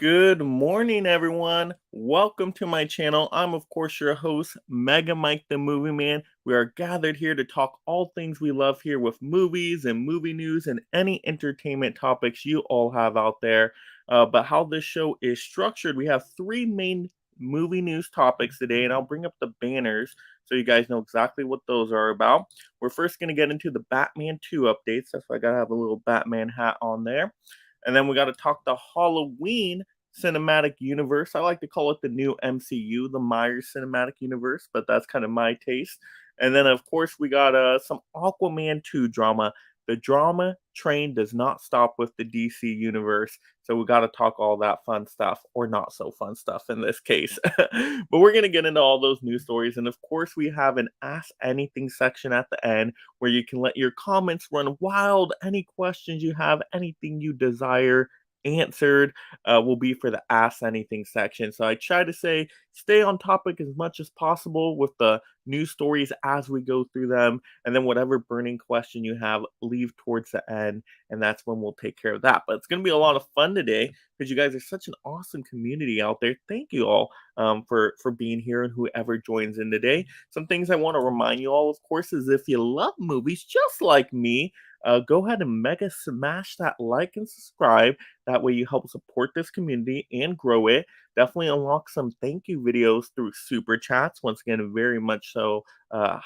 Good morning, everyone. Welcome to my channel. I'm, of course, your host, Mega Mike the Movie Man. We are gathered here to talk all things we love here with movies and movie news and any entertainment topics you all have out there. But how this show is structured, we have three main movie news topics today, and I'll bring up the banners so you guys know exactly what those are about. We're first going to get into the Batman 2 updates. That's why I got to have a little Batman hat on there. And then we got to talk the Halloween cinematic universe. I like to call it the new MCU, the Myers cinematic universe, but that's kind of my taste. And then, of course, we got some Aquaman 2 drama. The drama train does not stop with the DC universe. So we got to talk all that fun stuff, or not so fun stuff in this case. But we're going to get into all those news stories. And of course, we have an Ask Anything section at the end where you can let your comments run wild. Any questions you have, anything you desire answered will be for the Ask Anything section. So I try to say stay on topic as much as possible with the news stories as we go through them. And then whatever burning question you have, leave towards the end. And that's when we'll take care of that. But it's going to be a lot of fun today because you guys are such an awesome community out there. Thank you all for being here and whoever joins in today. Some things I want to remind you all, of course, is if you love movies just like me, go ahead and mega smash that like and subscribe. That way you help support this community and grow it. Definitely unlock some thank you videos through super chats. Once again, very much so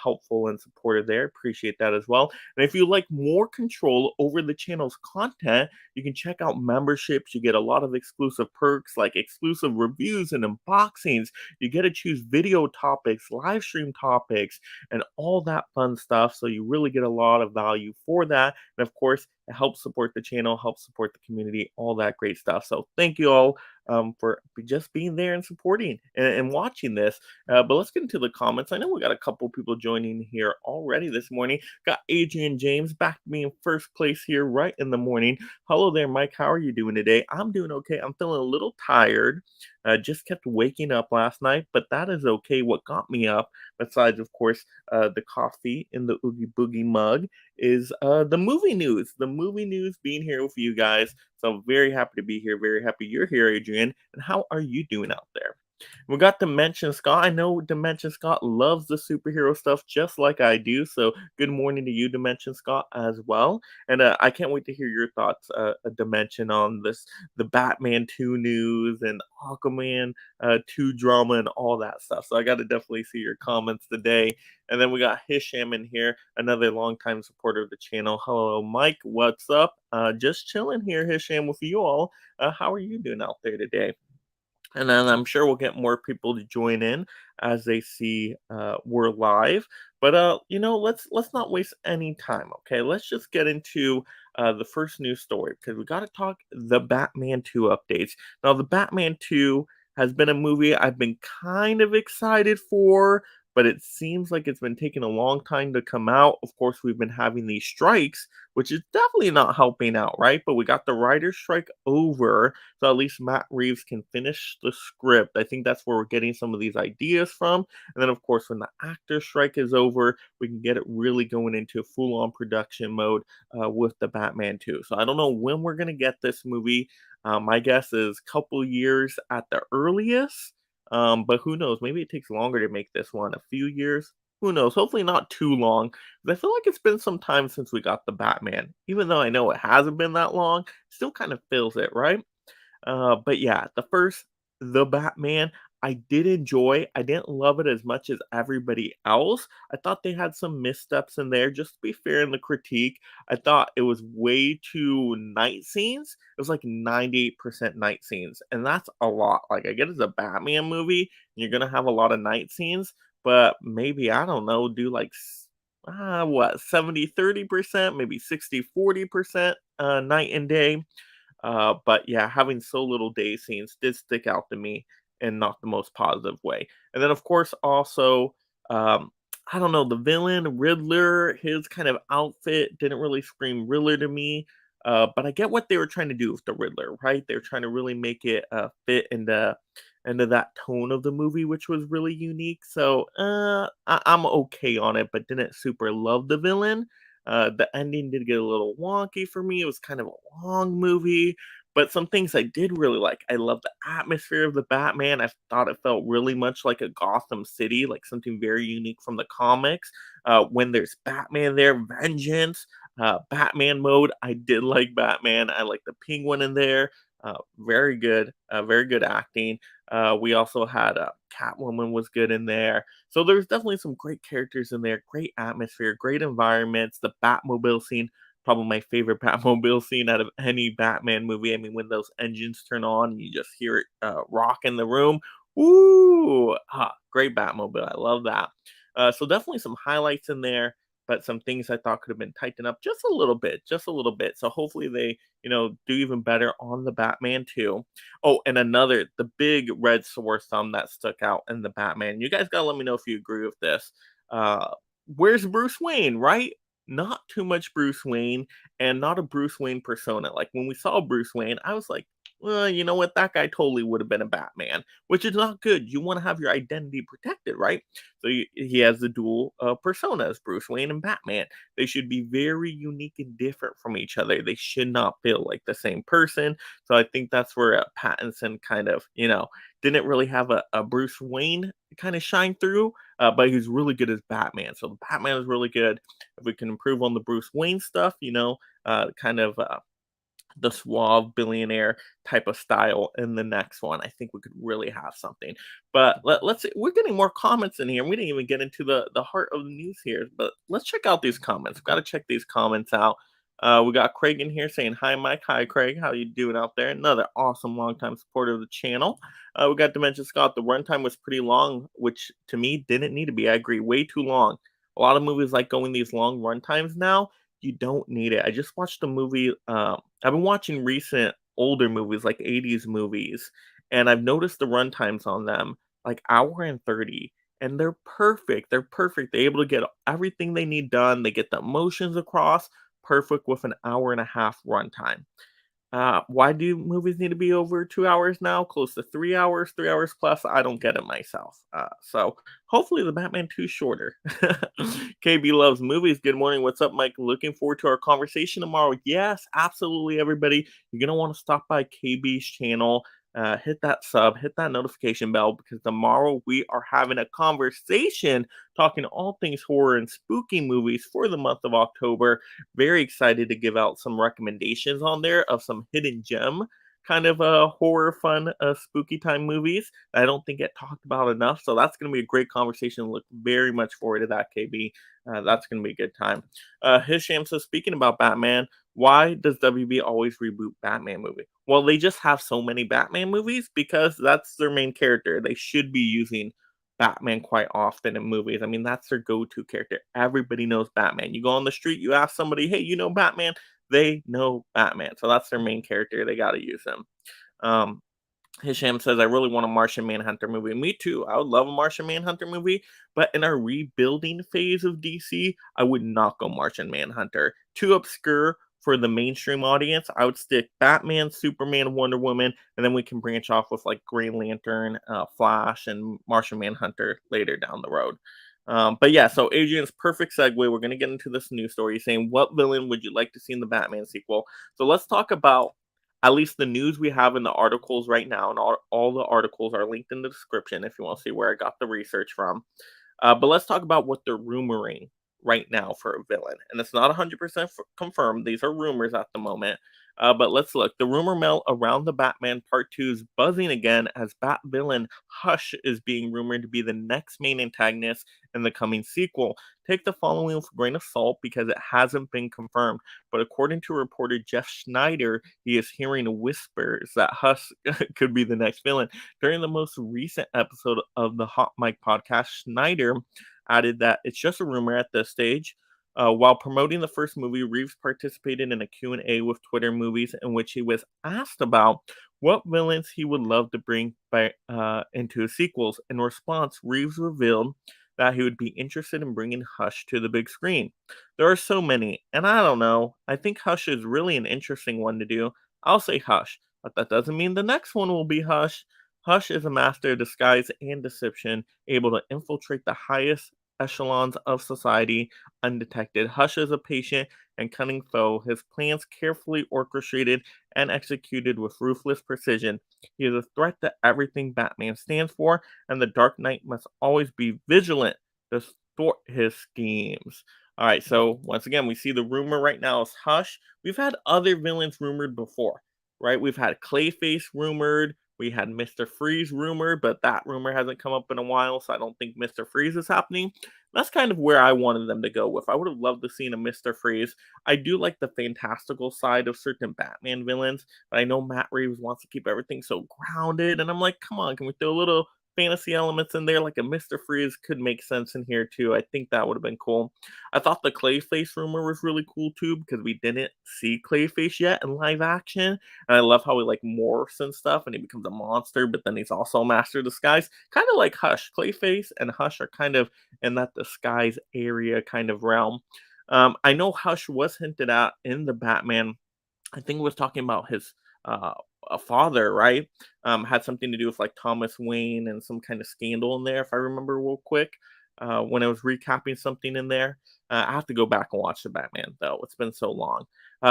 helpful and supportive there. Appreciate that as well. And if you like more control over the channel's content, you can check out memberships. You get a lot of exclusive perks like exclusive reviews and unboxings. You get to choose video topics, live stream topics, and all that fun stuff. So you really get a lot of value for that. And of course, it helps support the channel, helps support the community, all that great stuff. So thank you all for just being there and supporting and watching this. But let's get into the comments. I know we got a couple people joining here already this morning. Got Adrian James back to me in first place here right in the morning. Hello there, Mike. How are you doing today? I'm doing okay. I'm feeling a little tired. Just kept waking up last night, but that is okay. What got me up, besides, of course, the coffee in the Oogie Boogie mug, is the movie news. The movie news being here with you guys. So I'm very happy to be here. Very happy you're here, Adrian. And how are you doing out there? We got Dimension Scott. I know Dimension Scott loves the superhero stuff just like I do. So good morning to you, Dimension Scott, as well. And I can't wait to hear your thoughts, Dimension, on the Batman 2 news and Aquaman 2 drama and all that stuff. So I got to definitely see your comments today. And then we got Hisham in here, another longtime supporter of the channel. Hello, Mike. What's up? Just chilling here, Hisham, with you all. How are you doing out there today? And then I'm sure we'll get more people to join in as they see we're live. But let's not waste any time. Okay, let's just get into the first news story because we got to talk the Batman 2 updates. Now, the Batman 2 has been a movie I've been kind of excited for, but it seems like it's been taking a long time to come out. Of course, we've been having these strikes, which is definitely not helping out, right? But we got the writer's strike over, so at least Matt Reeves can finish the script. I think that's where we're getting some of these ideas from. And then, of course, when the actor strike is over, we can get it really going into full-on production mode with the Batman 2. So I don't know when we're going to get this movie. My guess is a couple years at the earliest. But who knows? Maybe it takes longer to make this one. A few years? Who knows? Hopefully not too long. But I feel like it's been some time since we got the Batman. Even though I know it hasn't been that long, it still kind of feels it, right? But yeah, The Batman, I did enjoy. I didn't love it as much as everybody else. I thought they had some missteps in there. Just to be fair in the critique, I thought it was way too night scenes. It was like 98% night scenes, and that's a lot. Like, I get it's a Batman movie, and you're gonna have a lot of night scenes, but maybe, I don't know, do like what, 70-30%, maybe 60-40% night and day. But yeah, having so little day scenes did stick out to me in not the most positive way. And then, of course, also, um, I don't know, the villain, Riddler, his kind of outfit didn't really scream Riddler to me. But I get what they were trying to do with the Riddler, right? They're trying to really make it fit into that tone of the movie, which was really unique. So I'm okay on it, but didn't super love the villain. The ending did get a little wonky for me. It was kind of a long movie, But some things I did really like. I love the atmosphere of the Batman. I thought it felt really much like a Gotham City, like something very unique from the comics. When there's Batman there, vengeance, Batman mode. I did like Batman. I like the Penguin in there. Very good acting. We also had Catwoman was good in there. So there's definitely some great characters in there, great atmosphere, great environments. The Batmobile scene, probably my favorite Batmobile scene out of any Batman movie. I mean, when those engines turn on, and you just hear it rock in the room. Ooh, great Batmobile. I love that. So definitely some highlights in there, but some things I thought could have been tightened up just a little bit, just a little bit. So hopefully they, do even better on the Batman too. Oh, and the big red sore thumb that stuck out in the Batman. You guys gotta let me know if you agree with this. Uh, where's Bruce Wayne, right? Not too much Bruce Wayne and not a Bruce Wayne persona. Like when we saw Bruce Wayne, I was like, well, you know what? That guy totally would have been a Batman, which is not good. You want to have your identity protected, right? So he has the dual personas, Bruce Wayne and Batman. They should be very unique and different from each other. They should not feel like the same person. So I think that's where Pattinson kind of, didn't really have a Bruce Wayne kind of shine through, but he's really good as Batman. So the Batman is really good. If we can improve on the Bruce Wayne stuff, kind of the suave billionaire type of style in the next one. I think we could really have something. But let's see. We're getting more comments in here. We didn't even get into the heart of the news here, but let's check out these comments. We've got to check these comments out. We got Craig in here saying, "Hi, Mike. Hi, Craig. How you doing out there?" Another awesome longtime supporter of the channel. We got Dimension Scott. The runtime was pretty long, which to me didn't need to be. I agree, way too long. A lot of movies like going these long runtimes now. You don't need it. I just watched a movie. I've been watching recent older movies, like 80s movies, and I've noticed the runtimes on them, like hour and 30, and they're perfect. They're perfect. They're able to get everything they need done. They get the emotions across perfect with an hour and a half runtime. Why do movies need to be over 2 hours now? Close to 3 hours, 3 hours plus. I don't get it myself. So hopefully the Batman 2 is shorter. KB loves movies. Good morning. What's up, Mike? Looking forward to our conversation tomorrow. Yes, absolutely, everybody. You're going to want to stop by KB's channel. Hit that sub, hit that notification bell because tomorrow we are having a conversation talking all things horror and spooky movies for the month of October. Very excited to give out some recommendations on there of some hidden gem kind of horror fun spooky time movies that I don't think get talked about enough. So that's going to be a great conversation. Look very much forward to that, KB. That's going to be a good time. Hisham says, speaking about Batman, why does WB always reboot Batman movie? Well, they just have so many Batman movies because that's their main character. They should be using Batman quite often in movies. I mean, that's their go-to character. Everybody knows Batman. You go on the street, you ask somebody, "Hey, you know Batman?" They know Batman. So that's their main character. They got to use him. Um, Hisham says, I really want a Martian Manhunter movie. Me too. I would love a Martian Manhunter movie, but in our rebuilding phase of DC, I would not go Martian Manhunter. Too obscure for the mainstream audience. I would stick Batman, Superman, Wonder Woman, and then we can branch off with like Green Lantern, Flash, and Martian Manhunter later down the road. But yeah, so Adrian's perfect segue. We're going to get into this news story saying, what villain would you like to see in the Batman sequel? So let's talk about at least the news we have in the articles right now, and all the articles are linked in the description if you want to see where I got the research from. But let's talk about what they're rumoring right now for a villain. And it's not 100% confirmed. These are rumors at the moment. But let's look. The rumor mill around the Batman Part 2 is buzzing again as Bat villain Hush is being rumored to be the next main antagonist in the coming sequel. Take the following with a grain of salt because it hasn't been confirmed. But according to reporter Jeff Schneider, he is hearing whispers that Hush could be the next villain. During the most recent episode of the Hot Mic podcast, Schneider added that it's just a rumor at this stage. While promoting the first movie, Reeves participated in a Q&A with Twitter Movies in which he was asked about what villains he would love to bring into his sequels. In response, Reeves revealed that he would be interested in bringing Hush to the big screen. There are so many, and I don't know. I think Hush is really an interesting one to do. I'll say Hush, but that doesn't mean the next one will be Hush. Hush is a master of disguise and deception, able to infiltrate the highest echelons of society undetected. Hush is a patient and cunning foe, his plans carefully orchestrated and executed with ruthless precision. He is a threat to everything Batman stands for, and the Dark Knight must always be vigilant to thwart his schemes. All right, so once again, we see the rumor right now is Hush. We've had other villains rumored before, right? We've had Clayface rumored, we had Mr. Freeze rumored, but that rumor hasn't come up in a while, so I don't think Mr. Freeze is happening. That's kind of where I wanted them to go with. I would have loved to seen a Mr. Freeze. I do like the fantastical side of certain Batman villains, but I know Matt Reeves wants to keep everything so grounded, and I'm like, come on, can we throw a little fantasy elements in there? Like a Mr. Freeze could make sense in here too. I think that would have been cool. I thought the Clayface rumor was really cool too because we didn't see Clayface yet in live action. And I love how he like morphs and stuff and he becomes a monster, but then he's also a master of disguise. Kind of like Hush. Clayface and Hush are kind of in that disguise area kind of realm. I know Hush was hinted at in the Batman. I think it was talking about his uh, a father, right? Had something to do with like Thomas Wayne and some kind of scandal in there, if I remember real quick. When I was recapping something in there, I have to go back and watch the Batman though. It's been so long.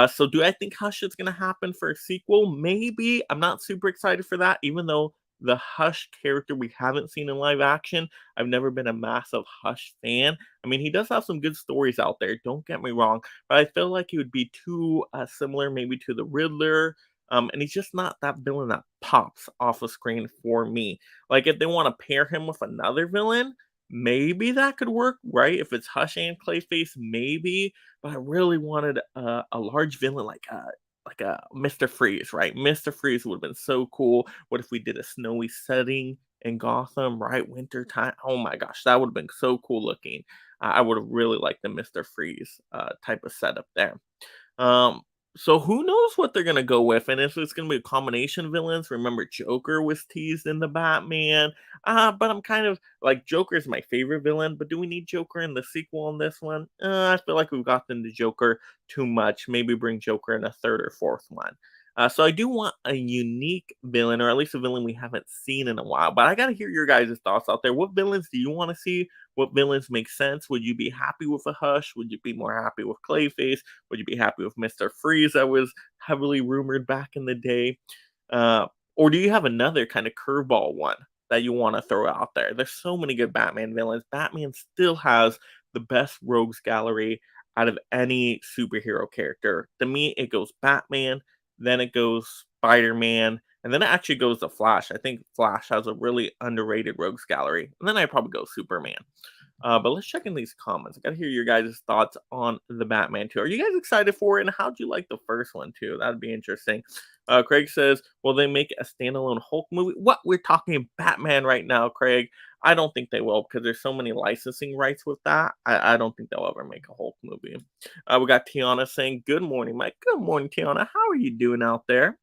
So, do I think Hush is going to happen for a sequel? Maybe. I'm not super excited for that, even though the Hush character we haven't seen in live action. I've never been a massive Hush fan. I mean, he does have some good stories out there. Don't get me wrong, but I feel like he would be too similar, maybe to the Riddler. And he's just not that villain that pops off the screen for me. Like, if they want to pair him with another villain, maybe that could work, right? If it's Hush and Clayface, maybe. But I really wanted a large villain like a Mr. Freeze, right? Mr. Freeze would have been so cool. What if we did a snowy setting in Gotham, right? Winter time. Oh my gosh, that would have been so cool looking. I would have really liked the Mr. Freeze type of setup there. Um, so who knows what they're gonna go with, and if it's gonna be a combination of villains. Remember, Joker was teased in the Batman. But I'm kind of like Joker's my favorite villain, but do we need Joker in the sequel on this one? I feel like we've gotten the Joker too much. Maybe bring Joker in a third or fourth one. So I do want a unique villain, or at least a villain we haven't seen in a while. But I gotta hear your guys' thoughts out there. What villains do you want to see? What villains make sense? Would you be happy with a Hush? Would you be more happy with Clayface? Would you be happy with Mr. Freeze that was heavily rumored back in the day? Uh, or do you have another kind of curveball one that you want to throw out there? There's so many good Batman villains. Batman still has the best rogues gallery out of any superhero character. To me, it goes Batman, then it goes Spider-Man, and then it actually goes to Flash. I think Flash has a really underrated rogues gallery. And then I probably go Superman. But let's check in these comments. I gotta hear your guys' thoughts on the Batman 2. Are you guys excited for it? And how'd you like the first one too? That'd be interesting. Craig says, "Will they make a standalone Hulk movie?" What, we're talking Batman right now, Craig. I don't think they will because there's so many licensing rights with that. I don't think they'll ever make a Hulk movie. We got Tiana saying, "Good morning, Mike." Good morning, Tiana. How are you doing out there?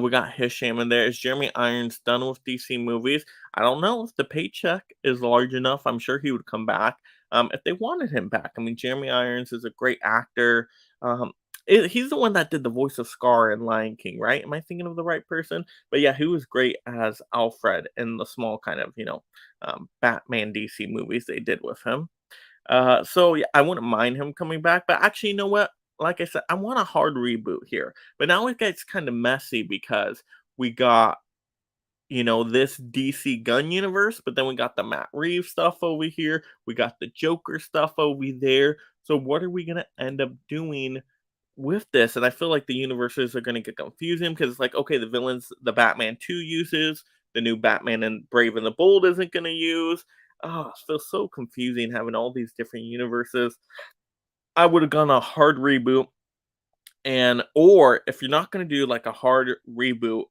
We got Hisham in there. Is Jeremy Irons done with DC movies? I don't know if the paycheck is large enough. I'm sure he would come back if they wanted him back. I mean, Jeremy Irons is a great actor. He's the one that did the voice of Scar in Lion King, right? Am I thinking of the right person? But yeah, he was great as Alfred in the small kind of, Batman DC movies they did with him. So yeah, I wouldn't mind him coming back, but actually, you know what? Like I said, I want a hard reboot here. But now it gets kind of messy because we got, this DC gun universe, but then we got the Matt Reeves stuff over here. We got the Joker stuff over there. So what are we gonna end up doing with this? And I feel like the universes are gonna get confusing because it's like, okay, the villains the Batman 2 uses, the new Batman and Brave and the Bold isn't gonna use. Oh, it feels so confusing having all these different universes. I would have gone a hard reboot, and or if you're not gonna do like a hard reboot,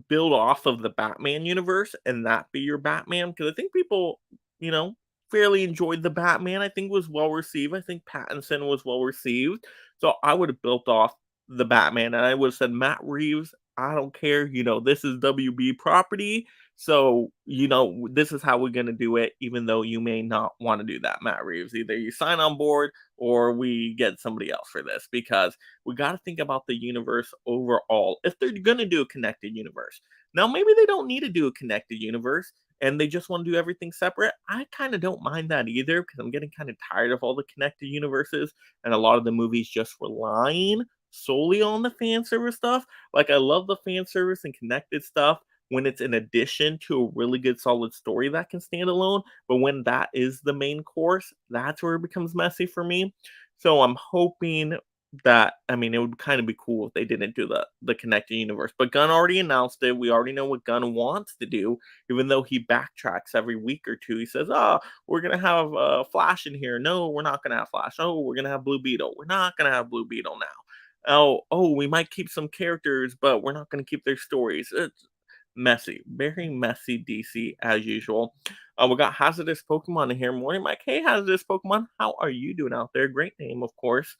build off of the Batman universe and that be your Batman. Because I think people, you know, fairly enjoyed the Batman. I think was well received. I think Pattinson was well received. So I would have built off the Batman and I would have said, Matt Reeves, I don't care. This is WB property. So, this is how we're going to do it, even though you may not want to do that, Matt Reeves. Either you sign on board or we get somebody else for this because we got to think about the universe overall. If they're going to do a connected universe, now maybe they don't need to do a connected universe. and they just want to do everything separate, I kind of don't mind that either because I'm getting kind of tired of all the connected universes and a lot of the movies just relying solely on the fan service stuff. Like I love the fan service and connected stuff when it's in addition to a really good solid story that can stand alone, but when that is the main course, that's where it becomes messy for me. So I'm hoping that, I mean, it would kind of be cool if they didn't do the connected universe. But Gunn already announced it. We already know what Gunn wants to do, even though he backtracks every week or two. He says, "Oh, we're gonna have Flash in here. No, we're not gonna have Flash. Oh, we're gonna have Blue Beetle. We're not gonna have Blue Beetle now. Oh, we might keep some characters, but we're not gonna keep their stories." It's messy, very messy DC as usual. We got Hazardous Pokemon in here. Morning, Mike. Hey, Hazardous Pokemon, how are you doing out there? Great name, of course.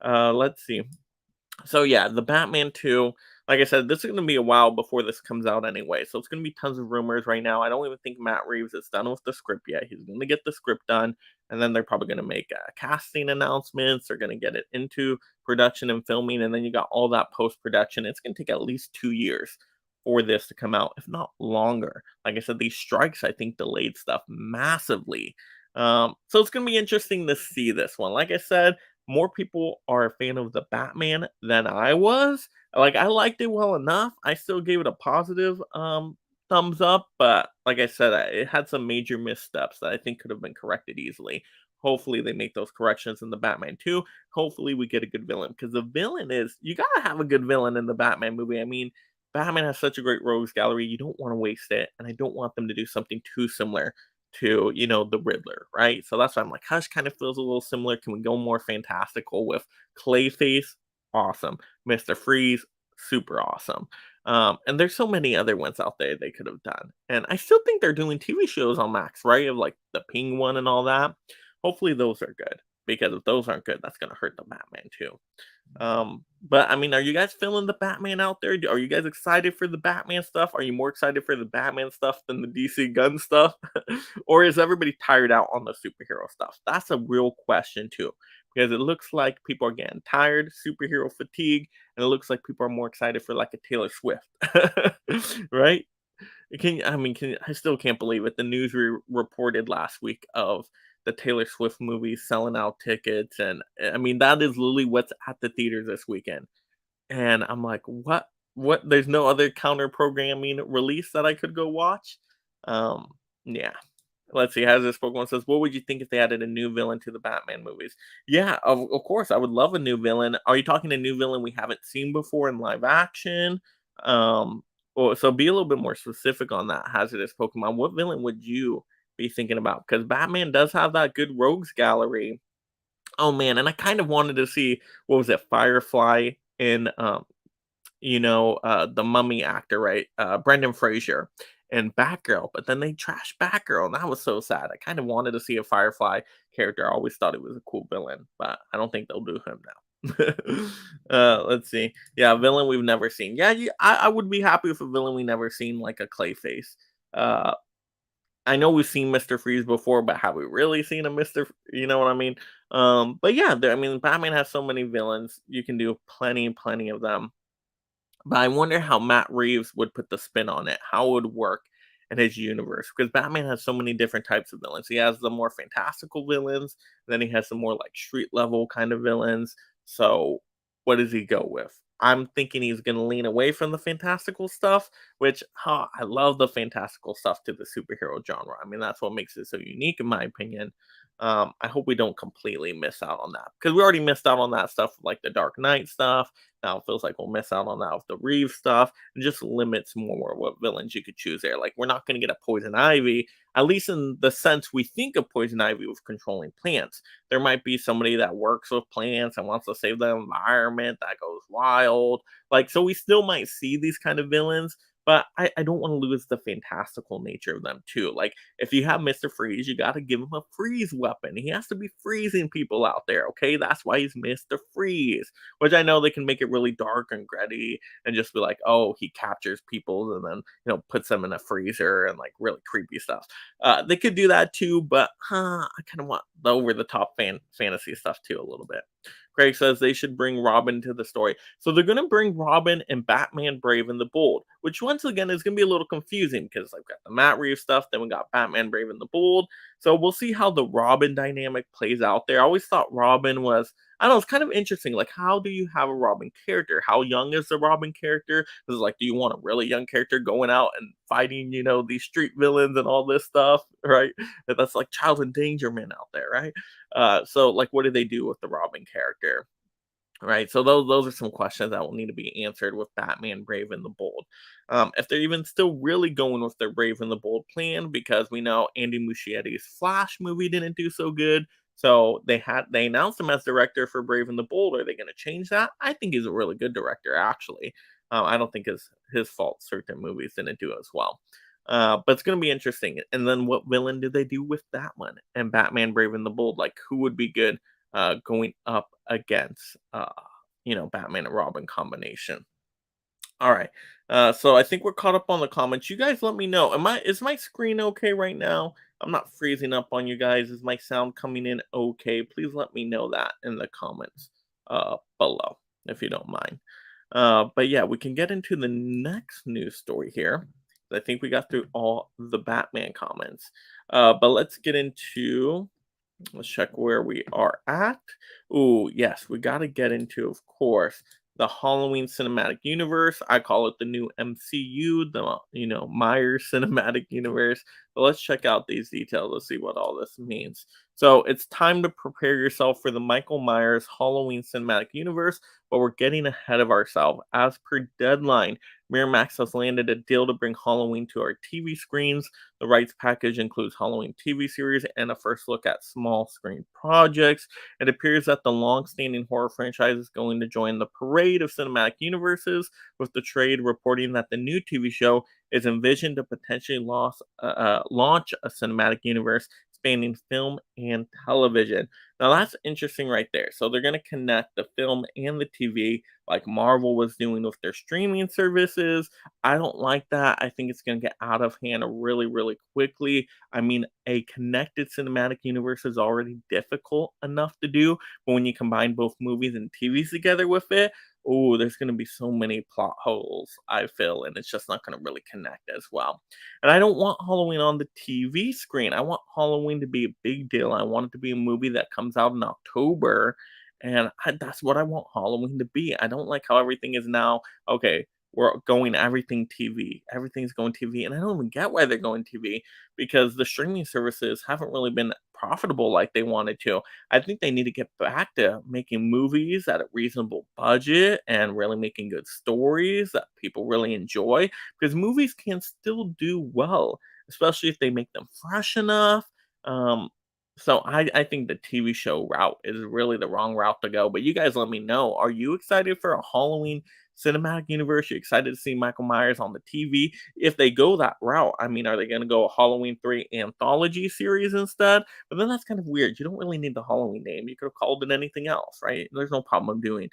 Let's see. So yeah, the Batman 2, like I said, this is gonna be a while before this comes out anyway. So it's gonna be tons of rumors right now. I don't even think Matt Reeves is done with the script yet. He's gonna get the script done, and then they're probably gonna make casting announcements. They're gonna get it into production and filming, and then you got all that post production. It's gonna take at least 2 years for this to come out, if not longer. Like I said, these strikes I think delayed stuff massively. So it's gonna be interesting to see this one. Like I said, more people are a fan of the Batman than I was. Like I liked it well enough. I still gave it a positive thumbs up, but like I said, it had some major missteps that I think could have been corrected easily. Hopefully they make those corrections in the Batman 2. Hopefully we get a good villain because the villain is, you got to have a good villain in the Batman movie. I mean, Batman has such a great rogues gallery. You don't want to waste it, and I don't want them to do something too similar to, the Riddler, right? So that's why I'm like, Hush kind of feels a little similar. Can we go more fantastical with Clayface? Awesome. Mr. Freeze, super awesome. And there's so many other ones out there they could have done. And I still think they're doing TV shows on Max, right? Of like the Ping one and all that. Hopefully those are good. Because if those aren't good, that's gonna hurt the Batman too. But I mean, are you guys feeling the Batman out there? Are you guys excited for the Batman stuff? Are you more excited for the Batman stuff than the DC gun stuff? Or is everybody tired out on the superhero stuff? That's a real question too. Because it looks like people are getting tired, superhero fatigue, and it looks like people are more excited for like a Taylor Swift. Right? I still can't believe it. The news reported last week of the Taylor Swift movie selling out tickets, and I mean that is literally what's at the theaters this weekend. And I'm like, what? What? There's no other counter programming release that I could go watch. Yeah. Let's see. Has this Pokemon says, what would you think if they added a new villain to the Batman movies? Yeah, of course, I would love a new villain. Are you talking a new villain we haven't seen before in live action? Um, so be a little bit more specific on that. Hazardous Pokemon. What villain would you be thinking about? Because Batman does have that good rogues gallery. Oh man, and I kind of wanted to see, what was it, Firefly in the Mummy actor, right? Brendan Fraser and Batgirl, but then they trashed Batgirl, and that was so sad. I kind of wanted to see a Firefly character. I always thought it was a cool villain, but I don't think they'll do him now. Let's see. Yeah, a villain we've never seen. Yeah, I would be happy with a villain we never seen, like a Clayface. Uh, I know we've seen Mr. Freeze before, but have we really seen a Mr. You know what I mean? But yeah, I mean, Batman has so many villains. You can do plenty of them, but I wonder how Matt Reeves would put the spin on it, how it would work in his universe. Because Batman has so many different types of villains. He has the more fantastical villains, then he has some more like street level kind of villains. So what does he go with? I'm thinking he's going to lean away from the fantastical stuff, which I love the fantastical stuff to the superhero genre. I mean, that's what makes it so unique, in my opinion. I hope we don't completely miss out on that because we already missed out on that stuff, like the Dark Knight stuff. Now it feels like we'll miss out on that with the Reeve stuff, and just limits more what villains you could choose there. Like we're not going to get a Poison Ivy, at least in the sense we think of Poison Ivy with controlling plants. There might be somebody that works with plants and wants to save the environment that goes wild. Like so, we still might see these kind of villains. But I don't want to lose the fantastical nature of them too. Like if you have Mr. Freeze, you got to give him a freeze weapon. He has to be freezing people out there. Okay, that's why he's Mr. Freeze, which I know they can make it really dark and gritty and just be like, oh, he captures people and then puts them in a freezer and like really creepy stuff. They could do that too, but I kind of want the over the top fantasy stuff too a little bit. Craig says they should bring Robin to the story. So they're going to bring Robin and Batman Brave and the Bold, which once again is going to be a little confusing because I've got the Matt Reeves stuff, then we got Batman Brave and the Bold. So we'll see how the Robin dynamic plays out there. I always thought Robin was, I don't know, it's kind of interesting. Like, how do you have a Robin character? How young is the Robin character? Because, like, do you want a really young character going out and fighting, these street villains and all this stuff, right? That's like child endangerment out there, right? So, like, what do they do with the Robin character? Right. So those are some questions that will need to be answered with Batman Brave and the Bold. If they're even still really going with their Brave and the Bold plan, because we know Andy Muschietti's Flash movie didn't do so good. So they announced him as director for Brave and the Bold. Are they going to change that? I think he's a really good director, actually. I don't think his fault certain movies didn't do as well. But it's going to be interesting. And then what villain did they do with that one? And Batman Brave and the Bold, like who would be good going up against Batman and Robin combination. All right. So I think we're caught up on the comments. You guys let me know. Is my screen okay right now? I'm not freezing up on you guys. Is my sound coming in okay? Please let me know that in the comments below, if you don't mind. But yeah, we can get into the next news story here. I think we got through all the Batman comments. But let's get into, let's check where we are at. Oh, yes, we got to get into, of course, the Halloween cinematic universe. I call it the new MCU, the Myers cinematic universe. But let's check out these details. Let's see what all this means. So it's time to prepare yourself for the Michael Myers Halloween cinematic universe, but we're getting ahead of ourselves. As per deadline, Miramax has landed a deal to bring Halloween to our TV screens. The rights package includes Halloween TV series and a first look at small screen projects. It appears that the long-standing horror franchise is going to join the parade of cinematic universes, with the trade reporting that the new TV show is envisioned to potentially launch a cinematic universe spanning film and television. Now that's interesting right there. So they're going to connect the film and the TV like Marvel was doing with their streaming services. I don't like that. I think it's going to get out of hand really, really quickly. I mean, a connected cinematic universe is already difficult enough to do, but when you combine both movies and TVs together with it, oh, there's going to be so many plot holes, I feel, and it's just not going to really connect as well. And I don't want Halloween on the TV screen. I want Halloween to be a big deal. I want it to be a movie that comes out in October, and that's what I want Halloween to be. I don't like how everything is now. Okay, we're going everything TV. Everything's going TV, and I don't even get why they're going TV, because the streaming services haven't really been profitable like they wanted to. I think they need to get back to making movies at a reasonable budget and really making good stories that people really enjoy, because movies can still do well, especially if they make them fresh enough. Um, so I think the TV show route is really the wrong route to go. But you guys let me know. Are you excited for a Halloween cinematic universe? You excited to see Michael Myers on the TV? If they go that route, I mean, are they going to go a Halloween 3 anthology series instead? But then that's kind of weird. You don't really need the Halloween name. You could have called it anything else, right? There's no problem doing,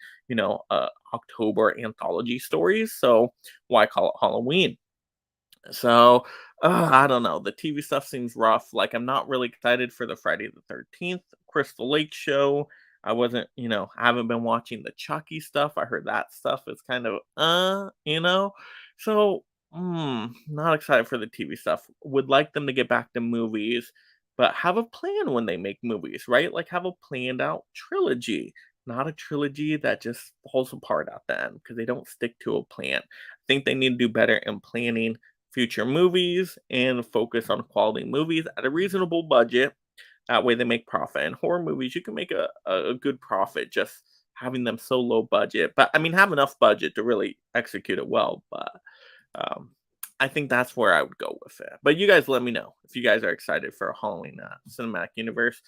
October anthology stories. So why call it Halloween? So, I don't know. The TV stuff seems rough. Like, I'm not really excited for the Friday the 13th Crystal Lake show. I wasn't, I haven't been watching the Chucky stuff. I heard that stuff is kind of, So, not excited for the TV stuff. Would like them to get back to movies, but have a plan when they make movies, right? Like, have a planned out trilogy, not a trilogy that just falls apart at the end because they don't stick to a plan. I think they need to do better in planning future movies and focus on quality movies at a reasonable budget. That way they make profit. In horror movies, you can make a good profit just having them so low budget. But I mean, have enough budget to really execute it well. But um, I think that's where I would go with it. But you guys let me know if you guys are excited for a Halloween cinematic universe.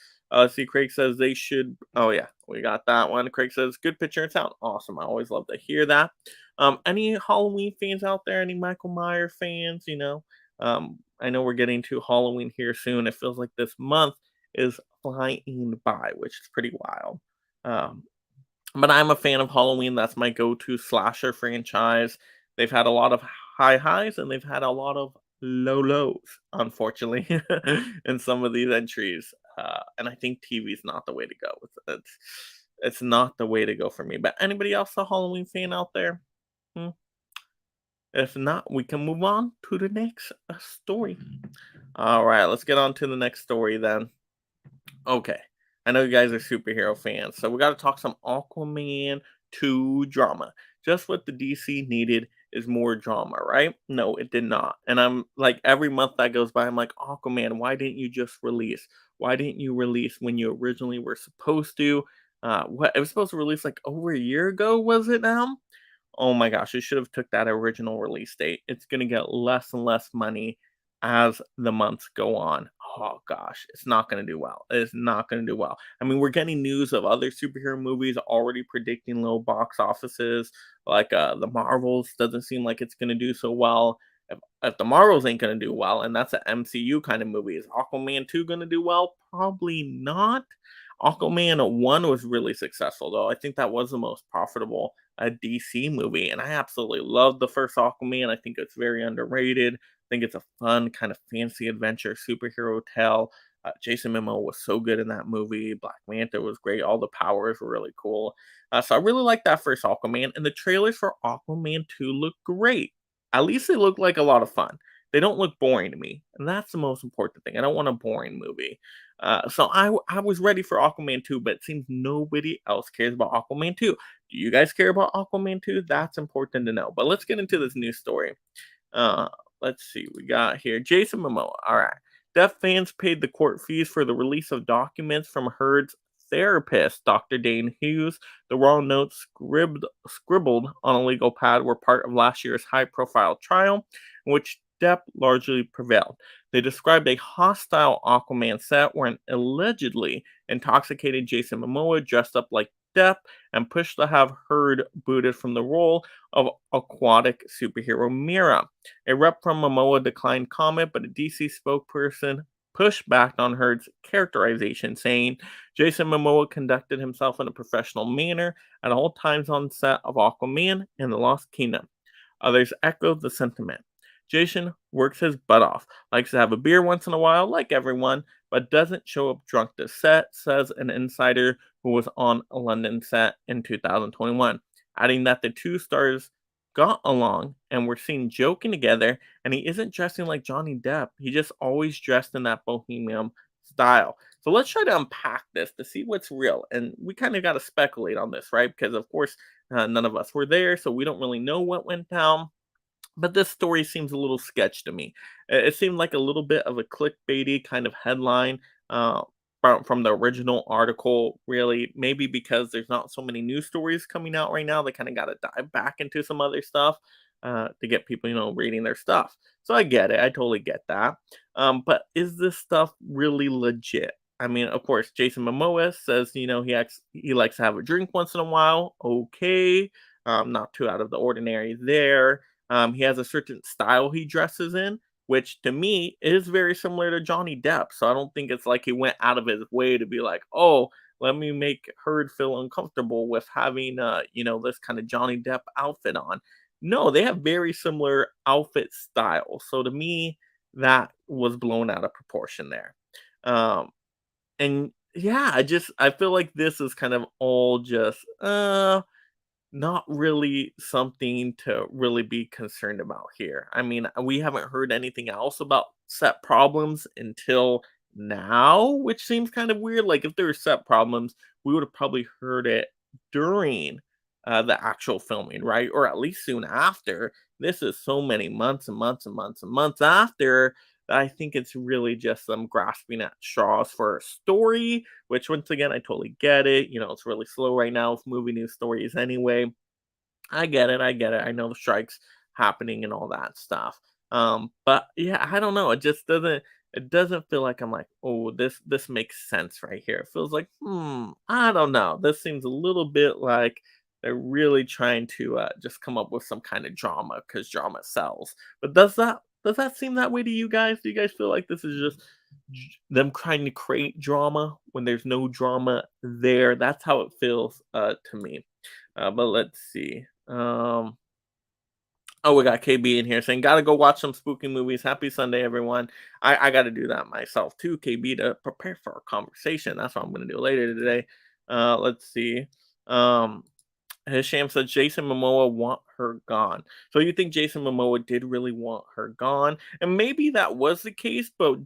See, Craig says they should. Oh, yeah, we got that one. Craig says, good picture and sound. Awesome. I always love to hear that. Any Halloween fans out there? Any Michael Myers fans? I know we're getting to Halloween here soon. It feels like this month is flying by, which is pretty wild. Um, but I'm a fan of Halloween. That's my go-to slasher franchise. They've had a lot of high highs and they've had a lot of low lows, unfortunately, in some of these entries. And I think TV is not the way to go with it. It's not the way to go for me. But anybody else a Halloween fan out there? Hmm? If not, we can move on to the next story. All right, let's get on to the next story then. Okay. I know you guys are superhero fans, so we got to talk some Aquaman 2 drama. Just what the DC needed is more drama, right? No, it did not. And I'm like, every month that goes by, I'm like, Aquaman, why didn't you just release? Why didn't you release when you originally were supposed to? What it was supposed to release like over a year ago, was it now? Oh my gosh, it should have took that original release date. It's gonna get less and less money as the months go on. Oh gosh, it's not gonna do well. It's not gonna do well. I mean, we're getting news of other superhero movies already predicting low box offices, like the Marvels doesn't seem like it's gonna do so well. If the Marvels ain't gonna do well, and that's an MCU kind of movie, is Aquaman 2 gonna do well? Probably not. Aquaman 1 was really successful, though. I think that was the most profitable DC movie, and I absolutely love the first Aquaman. I think it's very underrated. I think it's a fun kind of fancy adventure superhero tale. Jason Momoa was so good in that movie. Black Manta was great. All the powers were really cool. So I really like that first Aquaman, and the trailers for Aquaman 2 look great. At least they look like a lot of fun. They don't look boring to me, and that's the most important thing. I don't want a boring movie. So I was ready for Aquaman 2, but it seems nobody else cares about Aquaman 2. Do you guys care about Aquaman 2? That's important to know. But let's get into this news story. Uh, let's see. We got here Jason Momoa. All right. Deaf fans paid the court fees for the release of documents from Heard's therapist, Dr. Dane Hughes. The raw notes scribbled on a legal pad were part of last year's high profile trial, in which Depp largely prevailed. They described a hostile Aquaman set where an allegedly intoxicated Jason Momoa dressed up like Depp and pushed to have Heard booted from the role of aquatic superhero Mira. A rep from Momoa declined comment, but a DC spokesperson pushed back on Heard's characterization, saying Jason Momoa conducted himself in a professional manner at all times on set of Aquaman and the Lost Kingdom. Others echoed the sentiment. Jason works his butt off, likes to have a beer once in a while, like everyone, but doesn't show up drunk to set, says an insider who was on a London set in 2021, adding that the two stars got along and were seen joking together, and he isn't dressing like Johnny Depp. He just always dressed in that bohemian style. So let's try to unpack this to see what's real. And we kind of got to speculate on this, right? Because, of course, none of us were there, so we don't really know what went down, but this story seems a little sketch to me. It seemed like a little bit of a clickbaity kind of headline uh, from the original article, really. Maybe because there's not so many news stories coming out right now, they kind of got to dive back into some other stuff to get people, reading their stuff. So I get it. I totally get that. But is this stuff really legit? I mean, of course, Jason Momoa says, he likes to have a drink once in a while. Okay. Not too out of the ordinary there. He has a certain style he dresses in, which to me is very similar to Johnny Depp. So I don't think it's like he went out of his way to be like, oh, let me make Heard feel uncomfortable with having, this kind of Johnny Depp outfit on. No, they have very similar outfit styles. So to me, that was blown out of proportion there. Um, and yeah, I feel like this is kind of all just not really something to really be concerned about here. I mean, we haven't heard anything else about set problems until now, which seems kind of weird. Like, if there were set problems, we would have probably heard it during the actual filming, right? Or at least soon after. This is so many months and months and months and months after that I think it's really just them grasping at straws for a story, which once again, I totally get it. It's really slow right now with movie news stories anyway. I get it. I get it. I know the strikes happening and all that stuff. But yeah, I don't know. It doesn't feel like I'm like, oh, this makes sense right here. It feels like, I don't know. This seems a little bit like they're really trying to just come up with some kind of drama because drama sells. But does that seem that way to you guys? Do you guys feel like this is just them trying to create drama when there's no drama there? That's how it feels to me. But let's see. Oh, we got KB in here saying, "Gotta go watch some spooky movies. Happy Sunday, everyone." I got to do that myself too, KB, to prepare for our conversation. That's what I'm going to do later today. Let's see. Um, Hisham said Jason Momoa want her gone. So you think Jason Momoa did really want her gone? And maybe that was the case, but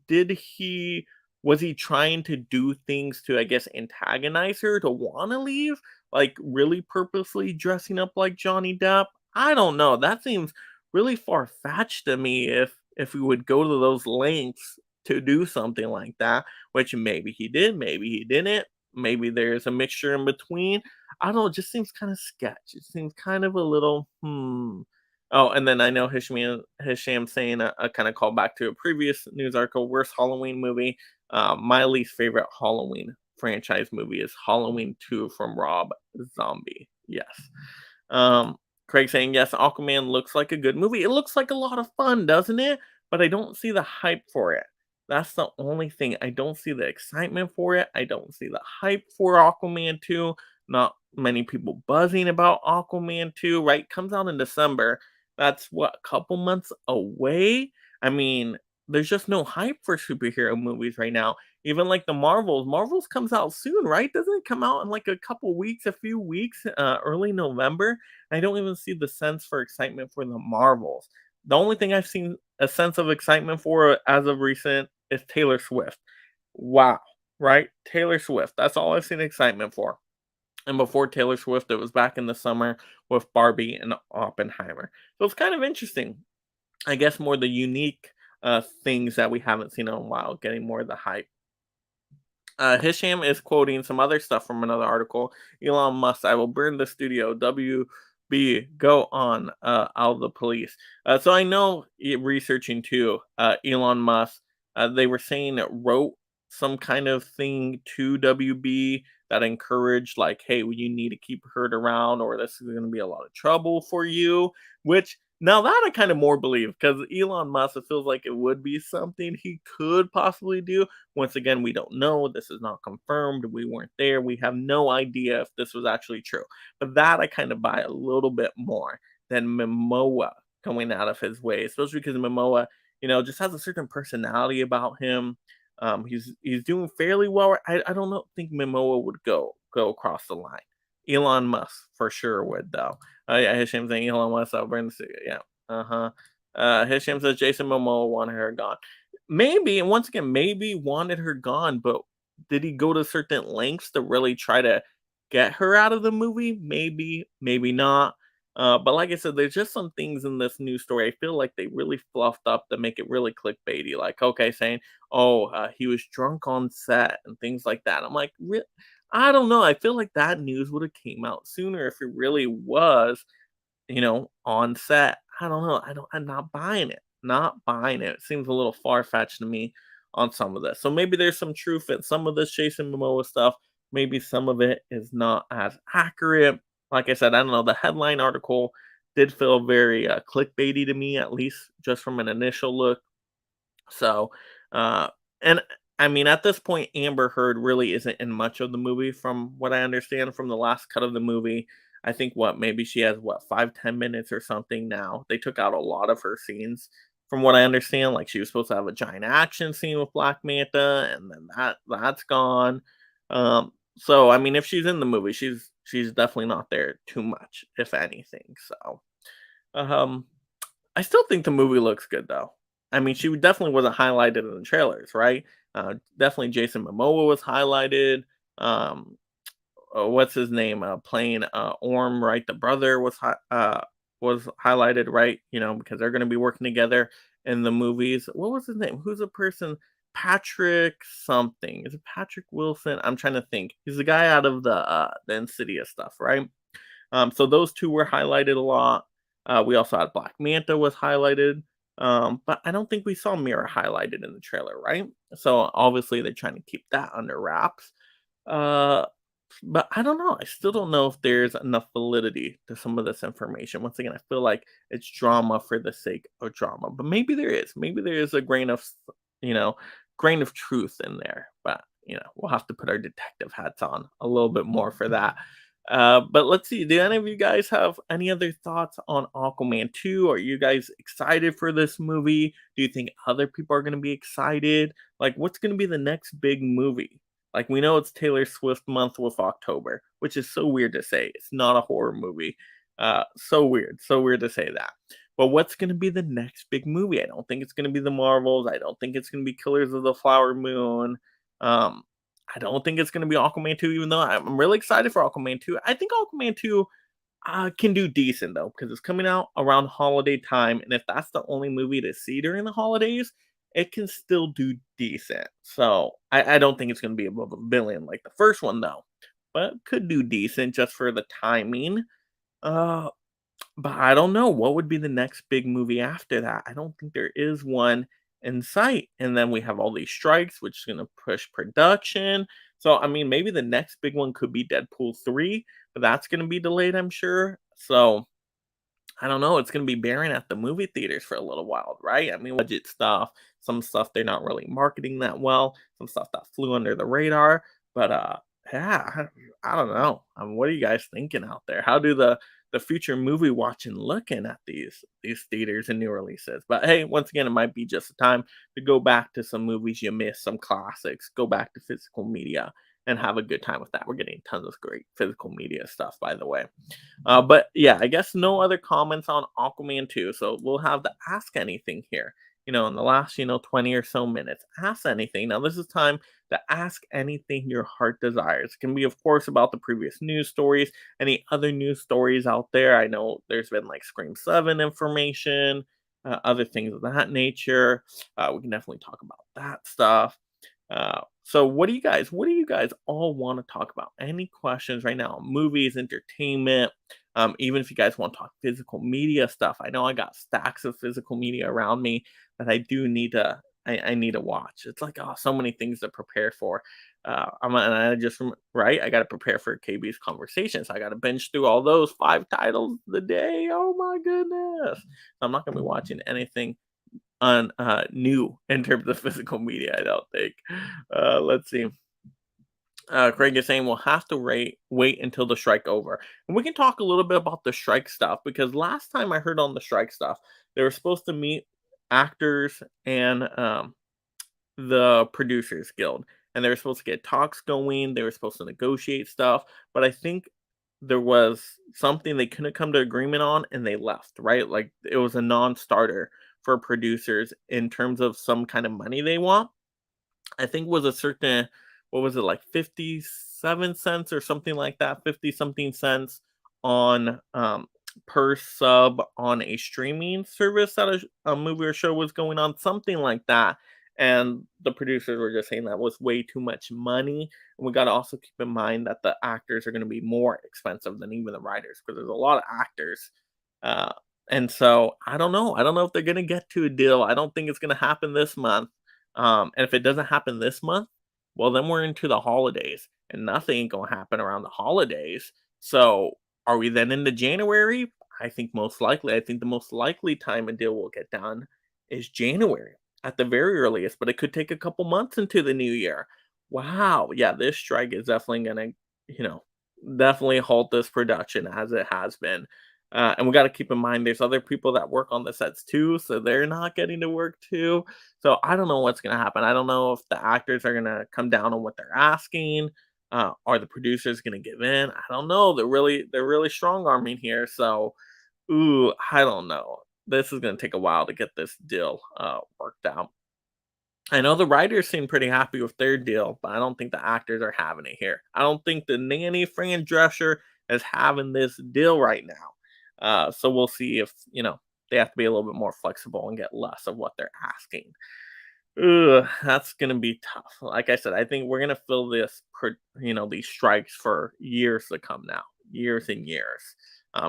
was he trying to do things to, I guess, antagonize her to want to leave? Like really purposely dressing up like Johnny Depp? I don't know. That seems really far fetched to me if we would go to those lengths to do something like that, which maybe he did, maybe he didn't. Maybe there's a mixture in between. I don't know, it just seems kind of sketch. It seems kind of a little, hmm. Oh, and then I know Hisham saying a kind of call back to a previous news article. Worst Halloween movie. My least favorite Halloween franchise movie is Halloween 2 from Rob Zombie. Yes. Um, Craig saying, yes, Aquaman looks like a good movie. It looks like a lot of fun, doesn't it? But I don't see the hype for it. That's the only thing. I don't see the excitement for it. I don't see the hype for Aquaman 2. Not many people buzzing about Aquaman 2, right? Comes out in December. That's what, a couple months away? I mean, there's just no hype for superhero movies right now. Even like the Marvels. Marvels comes out soon, right? Doesn't it come out in like a couple weeks, a few weeks, early November? I don't even see the sense for excitement for the Marvels. The only thing I've seen a sense of excitement for as of recent is Taylor Swift. Wow, right? Taylor Swift. That's all I've seen excitement for. And before Taylor Swift, it was back in the summer with Barbie and Oppenheimer. So it's kind of interesting. I guess more the unique things that we haven't seen in a while, getting more of the hype. Hisham is quoting some other stuff from another article. Elon Musk, I will burn the studio. WB, go on, out of the police. So I know researching too, Elon Musk, they were saying it wrote some kind of thing to WB that encouraged, like, hey, well, you need to keep Hurt around or this is going to be a lot of trouble for you. Which now that I kind of more believe because Elon Musk, it feels like it would be something he could possibly do. Once again, we don't know. This is not confirmed. We weren't there. We have no idea if this was actually true. But that I kind of buy a little bit more than Momoa going out of his way, especially because Momoa, just has a certain personality about him. He's doing fairly well. I don't know, think Momoa would go across the line. Elon Musk for sure would though. Yeah, Hisham saying Elon Musk. I'll burn the city. Yeah. Uh-huh. Hisham says Jason Momoa wanted her gone. Maybe, and once again, maybe wanted her gone, but did he go to certain lengths to really try to get her out of the movie? Maybe, maybe not. But like I said, there's just some things in this news story I feel like they really fluffed up to make it really clickbaity. Like, okay, saying, "Oh, he was drunk on set" and things like that. I'm like, I don't know. I feel like that news would have came out sooner if it really was, on set. I don't know. I'm not buying it. Not buying it. It seems a little far fetched to me on some of this. So maybe there's some truth in some of this Jason Momoa stuff. Maybe some of it is not as accurate. Like I said, I don't know. The headline article did feel very clickbaity to me, at least just from an initial look. So, uh, and I mean, at this point, Amber Heard really isn't in much of the movie, from what I understand from the last cut of the movie. I think maybe she has 5-10 minutes or something now. They took out a lot of her scenes, from what I understand. Like she was supposed to have a giant action scene with Black Manta, and then that's gone. So I mean, if she's in the movie, she's definitely not there too much, if anything. So, um, I still think the movie looks good though. I mean, she definitely wasn't highlighted in the trailers, right? Definitely Jason Momoa was highlighted. Um, what's his name? Playing Orm, right? The brother was highlighted, right? Because they're going to be working together in the movies. What was his name? Who's the person? Patrick something. Is it Patrick Wilson? I'm trying to think. He's the guy out of the Insidious stuff, right? So those two were highlighted a lot. We also had Black Manta was highlighted, but I don't think we saw Mira highlighted in the trailer, right? So obviously they're trying to keep that under wraps. Uh, but I don't know. I still don't know if there's enough validity to some of this information. Once again, I feel like it's drama for the sake of drama, but maybe there is. Maybe there is a you know, grain of truth in there. But we'll have to put our detective hats on a little bit more for that. But let's see. Do any of you guys have any other thoughts on Aquaman 2? Are you guys excited for this movie? Do you think other people are going to be excited? Like, what's going to be the next big movie? Like we know it's Taylor Swift month with October, which is so weird to say. It's not a horror movie. So weird to say that. But what's going to be the next big movie? I don't think it's going to be the Marvels. I don't think it's going to be Killers of the Flower Moon. Um, I don't think it's going to be Aquaman 2, even though I'm really excited for Aquaman 2. I think Aquaman 2 can do decent though, because it's coming out around holiday time, and if that's the only movie to see during the holidays, it can still do decent. So I don't think it's going to be above $1 billion like the first one though, but could do decent just for the timing. Uh, but I don't know what would be the next big movie after that. I don't think there is one in sight. And then we have all these strikes, which is going to push production. So, I mean, maybe the next big one could be Deadpool 3, but that's going to be delayed, I'm sure. So, I don't know, it's gonna be barren at the movie theaters for a little while, right? I mean, budget stuff, some stuff they're not really marketing that well, some stuff that flew under the radar, but, yeah, I don't know. What are you guys thinking out there? How do the future movie watching looking at these theaters and new releases? But, hey, once again, it might be just a time to go back to some movies you missed, some classics, go back to physical media, and have a good time with that. We're getting tons of great physical media stuff, by the way. But yeah, I guess no other comments on Aquaman 2. So we'll have the ask anything here. In the last, 20 or so minutes, ask anything. Now, this is time to ask anything your heart desires. It can be, of course, about the previous news stories, any other news stories out there. I know there's been like Scream 7 information, other things of that nature. We can definitely talk about that stuff. So what do you guys all want to talk about? Any questions right now? Movies, entertainment, even if you guys want to talk physical media stuff. I know I got stacks of physical media around me that I do need to I need to watch. It's like, oh, so many things to prepare for. And I just right, I got to prepare for KB's conversations. I got to binge through all those 5 titles a day. Oh my goodness! I'm not gonna be watching anything on new in terms of physical media. I don't think. Let's see. Craig is saying we'll have to wait until the strike over, and we can talk a little bit about the strike stuff because last time I heard on the strike stuff, they were supposed to meet actors and the producers guild, and they were supposed to get talks going. They were supposed to negotiate stuff, but I think there was something they couldn't come to agreement on, and they left. Right, like it was a non-starter for producers in terms of some kind of money they want. I think was a certain what was it like 57 cents or something like that, 50 something cents on per sub on a streaming service that a movie or show was going on, something like that. And the producers were just saying that was way too much money. And we got to also keep in mind that the actors are going to be more expensive than even the writers because there's a lot of actors. Uh, and so I don't know. I don't know if they're going to get to a deal. I don't think it's going to happen this month. And if it doesn't happen this month, well, then we're into the holidays, and nothing ain't gonna happen around the holidays. So, are we then into January? I think most likely. I think the most likely time a deal will get done is January at the very earliest, but it could take a couple months into the new year. Wow, yeah, this strike is definitely gonna, you know, definitely halt this production as it has been. And we got to keep in mind there's other people that work on the sets too, so they're not getting to work too. So I don't know what's gonna happen. I don't know if the actors are gonna come down on what they're asking. Are the producers gonna give in? I don't know. They're really strong arming here. So ooh, I don't know. This is gonna take a while to get this deal worked out. I know the writers seem pretty happy with their deal, but I don't think the actors are having it here. I don't think the nanny Fran Drescher is having this deal right now. So we'll see if they have to be a little bit more flexible and get less of what they're asking. Ugh, that's gonna be tough. Like I said, I think we're gonna feel these strikes for years to come now, years and years.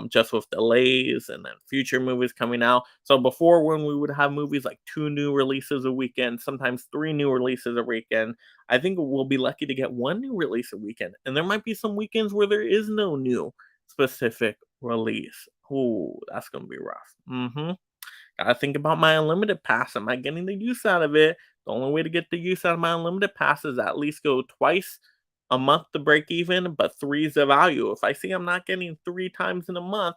Just with delays and then future movies coming out. So before, when we would have movies like 2 new releases a weekend, sometimes 3 new releases a weekend, I think we'll be lucky to get 1 new release a weekend. And there might be some weekends where there is no new specific release. Ooh, that's gonna be rough. Gotta think about my unlimited pass. Am I getting the use out of it? The only way to get the use out of my unlimited pass is at least go twice a month to break even, but three is the value. If I see I'm not getting 3 times in a month,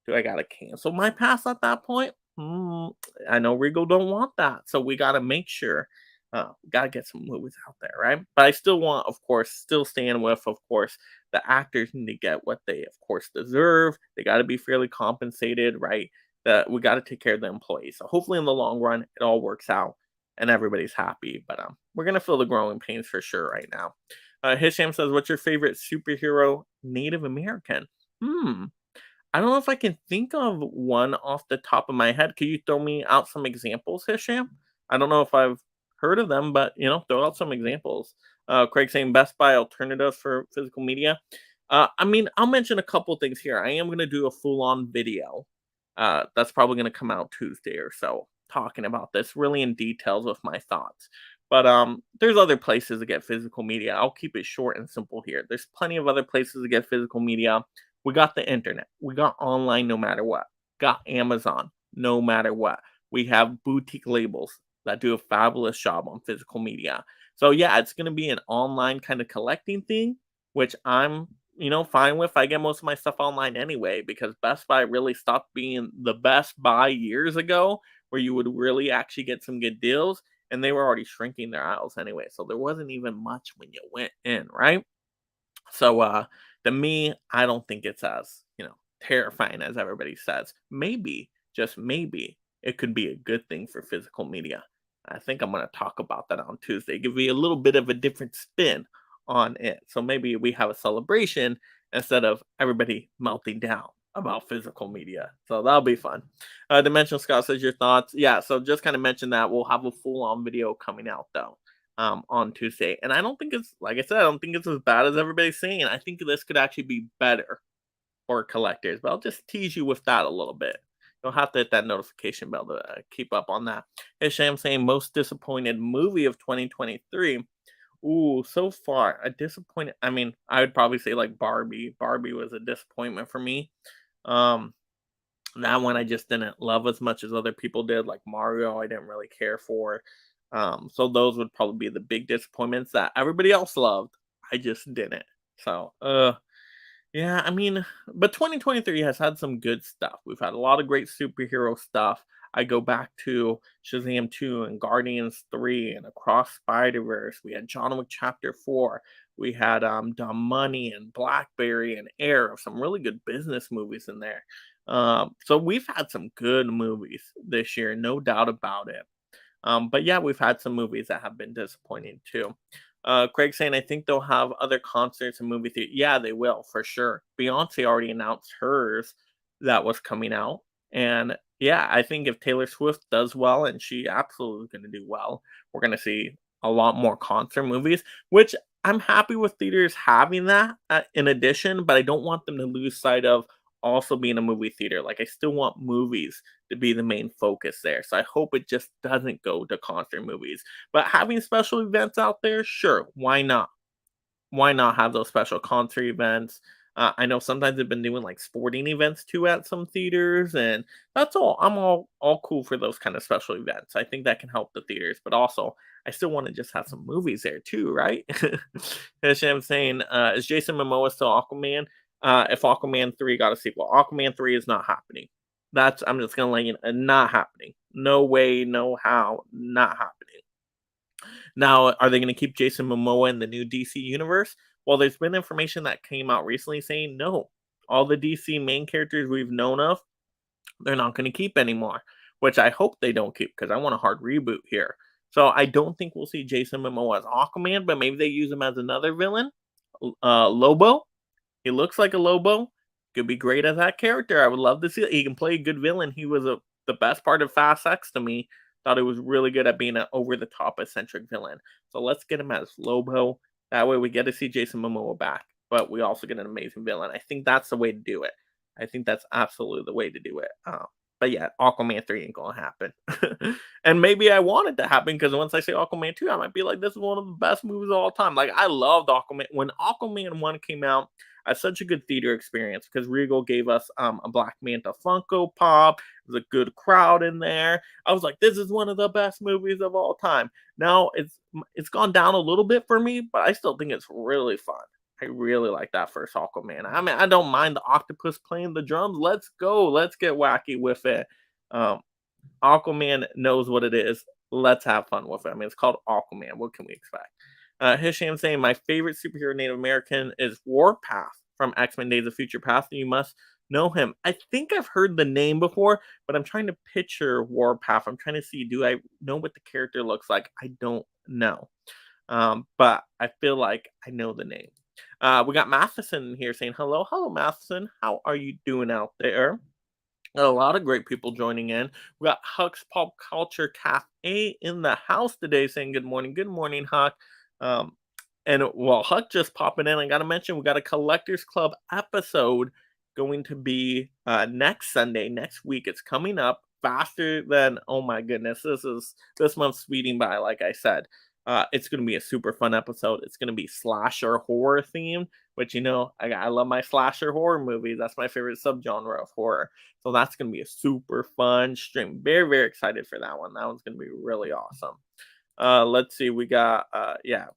do I gotta cancel my pass at that point? I know Regal don't want that, so we gotta make sure. Gotta get some movies out there, right? But I still want, of course, still stand with, of course, the actors need to get what they, of course, deserve. They got to be fairly compensated, right? That we got to take care of the employees. So hopefully, in the long run, it all works out and everybody's happy. But we're gonna feel the growing pains for sure right now. Hisham says, "What's your favorite superhero Native American?" Hmm. I don't know if I can think of one off the top of my head. Could you throw me out some examples, Hisham? I don't know if I've heard of them, but throw out some examples. Craig saying Best Buy alternative for physical media. I mean, I'll mention a couple things here. I am going to do a full-on video. That's probably going to come out Tuesday or so, talking about this really in details with my thoughts. But there's other places to get physical media. I'll keep it short and simple here. There's plenty of other places to get physical media. We got the internet. We got online no matter what. Got Amazon no matter what. We have boutique labels that do a fabulous job on physical media. So yeah, it's going to be an online kind of collecting thing, which I'm, fine with. I get most of my stuff online anyway because Best Buy really stopped being the Best Buy years ago where you would really actually get some good deals and they were already shrinking their aisles anyway. So there wasn't even much when you went in, right? So to me, I don't think it's as, terrifying as everybody says. Maybe, just maybe, it could be a good thing for physical media. I think I'm going to talk about that on Tuesday. Give you a little bit of a different spin on it. So maybe we have a celebration instead of everybody melting down about physical media. So that'll be fun. Dimensional Scott says your thoughts. Yeah, so just kind of mention that we'll have a full on video coming out though on Tuesday. And I don't think it's, like I said, I don't think it's as bad as everybody's saying. I think this could actually be better for collectors, but I'll just tease you with that a little bit. You'll have to hit that notification bell to keep up on that. Hisham saying most disappointed movie of 2023. Ooh, so far a disappointed. I mean, I would probably say like Barbie. Barbie was a disappointment for me. Um, that one I just didn't love as much as other people did. Like Mario, I didn't really care for. So those would probably be the big disappointments that everybody else loved. I just didn't. So, yeah, I mean, but 2023 has had some good stuff. We've had a lot of great superhero stuff. I go back to Shazam 2 and Guardians 3 and Across Spider-Verse. We had John Wick Chapter 4. We had Dumb Money and Blackberry and Air, some really good business movies in there. So we've had some good movies this year, no doubt about it. But yeah, we've had some movies that have been disappointing too. Craig saying, I think they'll have other concerts and movie theater. Yeah, they will for sure. Beyonce already announced hers that was coming out. And yeah, I think if Taylor Swift does well, and she absolutely going to do well, we're going to see a lot more concert movies, which I'm happy with theaters having that in addition, but I don't want them to lose sight of also being a movie theater. Like, I still want movies to be the main focus there. So I hope it just doesn't go to concert movies. But having special events out there, sure, why not? Why not have those special concert events? I know sometimes they've been doing like sporting events too at some theaters, and that's all. I'm all cool for those kind of special events. I think that can help the theaters, but also I still want to just have some movies there too, right? As I'm saying, is Jason Momoa still Aquaman? If Aquaman 3 got a sequel, Aquaman 3 is not happening. That's I'm just gonna let you know, not happening. No way, no how, not happening. Now, are they going to keep Jason Momoa in the new DC universe? Well, there's been information that came out recently saying no. All the DC main characters we've known of, they're not going to keep anymore, which I hope they don't keep because I want a hard reboot here. So I don't think we'll see Jason Momoa as Aquaman, but maybe they use him as another villain. Lobo. He looks like a Lobo. Could be great as that character. I would love to see it. He can play a good villain. He was the best part of Fast X to me. Thought he was really good at being an over the top eccentric villain. So let's get him as Lobo. That way we get to see Jason Momoa back, but we also get an amazing villain. I think that's the way to do it. I think that's absolutely the way to do it. But yeah, Aquaman 3 ain't gonna happen. And maybe I want it to happen because once I say Aquaman 2, I might be like, this is one of the best movies of all time. Like, I loved Aquaman. When Aquaman 1 came out, I had such a good theater experience because Regal gave us a Black Manta Funko Pop. It was a good crowd in there. I was like, this is one of the best movies of all time. Now it's gone down a little bit for me, but I still think it's really fun. I really like that first Aquaman. I mean, I don't mind the octopus playing the drums. Let's go. Let's get wacky with it. Um, Aquaman knows what it is. let's have fun with it. I mean, it's called Aquaman. What can we expect? Hisham saying my favorite superhero Native American is Warpath from X Men Days of Future Past. You must know him. I think I've heard the name before, but I'm trying to picture Warpath. I'm trying to see, do I know what the character looks like? I don't know. But I feel like I know the name. We got Matheson here saying hello. Hello, Matheson. How are you doing out there? Got a lot of great people joining in. We got Huck's Pop Culture Cafe in the house today saying good morning. Good morning, Huck. Um, and while Huck just popping in, I got to mention we got a Collectors Club episode going to be next Sunday, next week. It's coming up faster than, oh my goodness, this month's speeding by, like I said. It's going to be a super fun episode. It's going to be slasher horror themed, which, I love my slasher horror movies. That's my favorite subgenre of horror. So that's going to be a super fun stream. Very, very excited for that one. That one's going to be really awesome. Let's see. We got,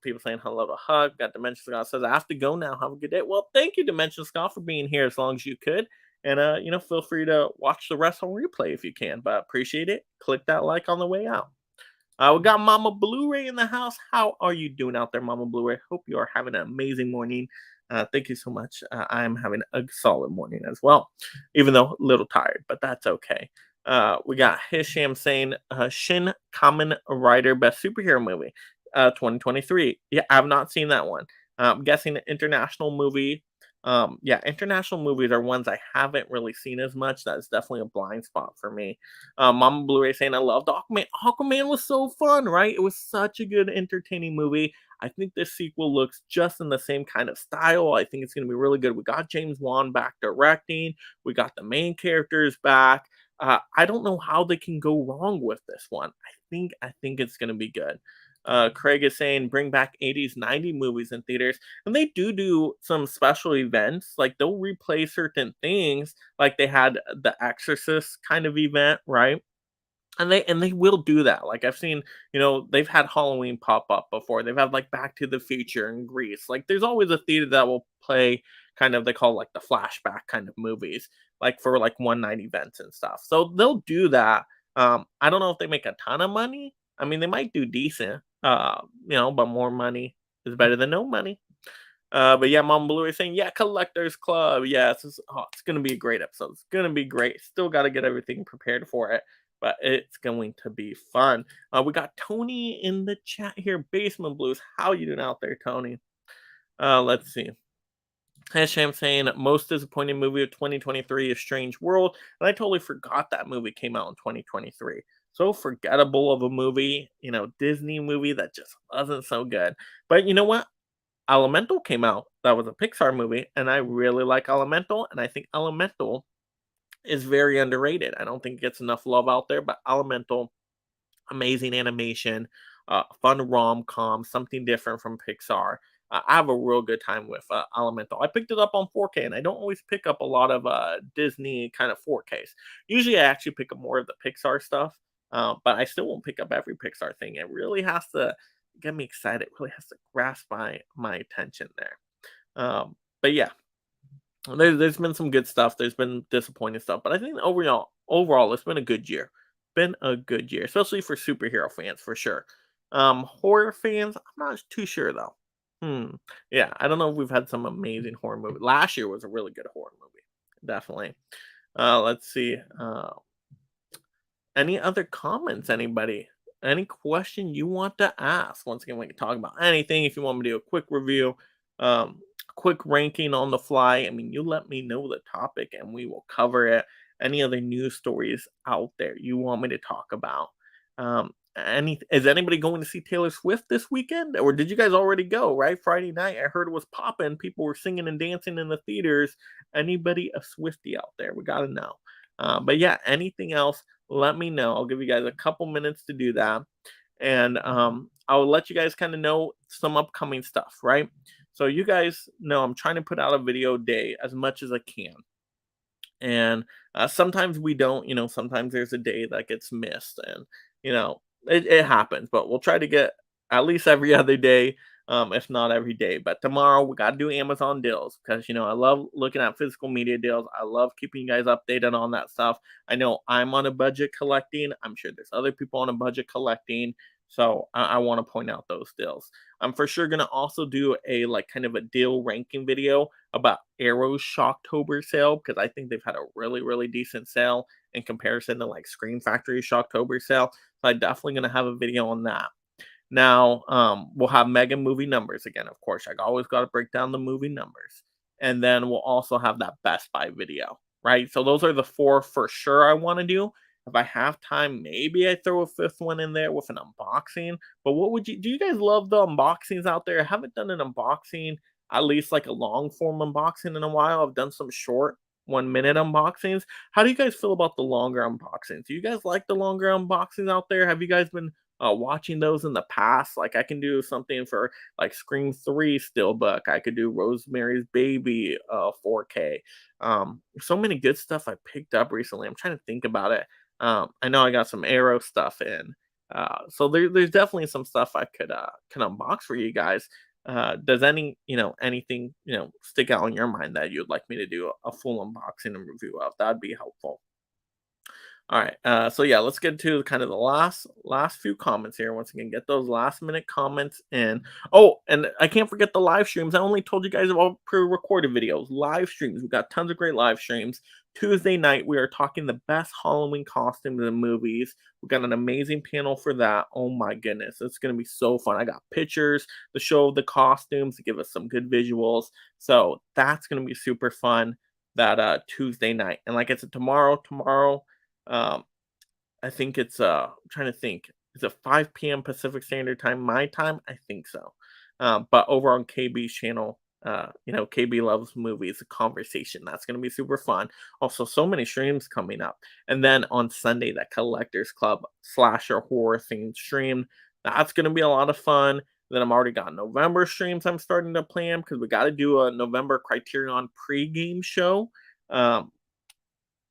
people saying hello to Hug. Got Dimension Scott says, I have to go now. Have a good day. Well, thank you, Dimension Scott, for being here as long as you could. And, feel free to watch the rest on replay if you can. But appreciate it. Click that like on the way out. We got Mama Blu-ray in the house. How are you doing out there, Mama Blu-ray? Hope you are having an amazing morning. Thank you so much. I'm having a solid morning as well, even though a little tired, but that's okay. We got Hisham saying Shin Kamen Rider Best Superhero Movie 2023. Yeah, I have not seen that one. I'm guessing an international movie. International movies are ones I haven't really seen as much. That's definitely a blind spot for me. Mama Blu-ray saying I loved Aquaman. Aquaman was so fun, right? It was such a good, entertaining movie. I think this sequel looks just in the same kind of style. I think it's going to be really good. We got James Wan back directing. We got the main characters back. I don't know how they can go wrong with this one. I think it's going to be good. Craig is saying bring back 80s, 90s movies in theaters. And they do some special events. Like they'll replay certain things. Like they had the Exorcist kind of event, right? And they will do that. Like I've seen, they've had Halloween pop up before. They've had like Back to the Future in Greece. Like there's always a theater that will play kind of they call like the flashback kind of movies, like for like one night events and stuff. So they'll do that. I don't know if they make a ton of money. I mean, they might do decent. But more money is better than no money. But yeah, Mom Blue is saying, yeah, Collectors Club. Yeah, it's gonna be a great episode. It's gonna be great. Still got to get everything prepared for it, but it's going to be fun. We got Tony in the chat here. Basement Blues. How you doing out there, Tony? Let's see. Hasham saying most disappointing movie of 2023 is Strange World, and I totally forgot that movie came out in 2023. So forgettable of a movie, Disney movie that just wasn't so good. But you know what? Elemental came out. That was a Pixar movie, and I really like Elemental, and I think Elemental is very underrated. I don't think it gets enough love out there, but Elemental, amazing animation, fun rom-com, something different from Pixar. I have a real good time with Elemental. I picked it up on 4K, and I don't always pick up a lot of Disney kind of 4Ks. Usually, I actually pick up more of the Pixar stuff, but I still won't pick up every Pixar thing. It really has to get me excited. It really has to grasp my attention there. But yeah, there's been some good stuff. There's been disappointing stuff, but I think overall, it's been a good year. Been a good year, especially for superhero fans for sure. Horror fans, I'm not too sure though. Yeah, I don't know if we've had some amazing horror movie. Last year was a really good horror movie, definitely. Let's see. Any other comments, anybody? Any question you want to ask? Once again, we can talk about anything. If you want me to do a quick review, quick ranking on the fly, I mean, you let me know the topic and we will cover it. Any other news stories out there you want me to talk about? Is anybody going to see Taylor Swift this weekend? Or did you guys already go, right? Friday night, I heard it was popping. People were singing and dancing in the theaters. Anybody a Swiftie out there? We got to know. But yeah, anything else, let me know. I'll give you guys a couple minutes to do that. And I'll let you guys kind of know some upcoming stuff, right? So you guys know I'm trying to put out a video a day as much as I can. And sometimes we don't, sometimes there's a day that gets missed and, it happens. But we'll try to get at least every other day if not every day. But tomorrow we got to do Amazon deals because I love looking at physical media deals. I love keeping you guys updated on that stuff. I know I'm on a budget collecting. I'm sure there's other people on a budget collecting. So I want to point out those deals. I'm for sure gonna also do a like kind of a deal ranking video about Arrow's Shocktober sale because I think they've had a really decent sale in comparison to like Screen Factory's Shocktober sale. So I'm definitely gonna have a video on that. Now, we'll have mega movie numbers again, of course. I always got to break down the movie numbers. And then we'll also have that Best Buy video, right? So those are the four for sure I want to do. If I have time, maybe I throw a fifth one in there with an unboxing. But what would you do? You guys love the unboxings out there? I haven't done an unboxing, at least like a long form unboxing in a while. I've done some short 1 minute unboxings. How do you guys feel about the longer unboxings? Do you guys like the longer unboxings out there? Have you guys been watching those in the past? Like I can do something for like Scream 3 Steelbook. I could do Rosemary's Baby 4K. So many good stuff I picked up recently. I'm trying to think about it. I know I got some Arrow stuff in. So there's definitely some stuff I could can unbox for you guys. Does anything stick out in your mind that you'd like me to do a full unboxing and review of? That'd be helpful. All right. So yeah, let's get to kind of the last few comments here. Once again, get those last minute comments in. Oh, and I can't forget the live streams. I only told you guys about pre-recorded videos. Live streams. We got tons of great live streams. Tuesday night, we are talking the best Halloween costumes in movies. We got an amazing panel for that. Oh my goodness, it's gonna be so fun. I got pictures to show the costumes to give us some good visuals. So that's gonna be super fun. That Tuesday night, and like I said, tomorrow. Um, I think it's I'm trying to think. Is it 5 p.m. Pacific Standard Time, my time? I think so. But over on KB's channel, KB loves movies, a conversation. That's gonna be super fun. Also, so many streams coming up. And then on Sunday, that Collectors Club slasher horror themed stream. That's gonna be a lot of fun. Then I'm already got November streams I'm starting to plan because we got to do a November Criterion pregame show. Um,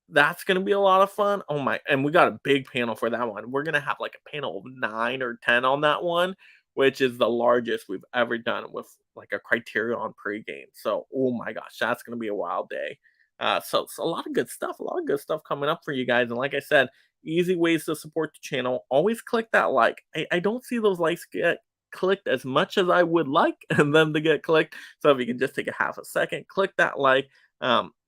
that's gonna be a lot of fun. Oh my, and we got a big panel for that one. We're gonna have like a panel of 9 or 10 on that one, which is the largest we've ever done with like a Criterion pregame. So, oh my gosh, that's gonna be a wild day. So a lot of good stuff, a lot of good stuff coming up for you guys. And like I said, easy ways to support the channel. Always click that like. I don't see those likes get clicked as much as I would like and them to get clicked. So if you can just take a half a second, click that like.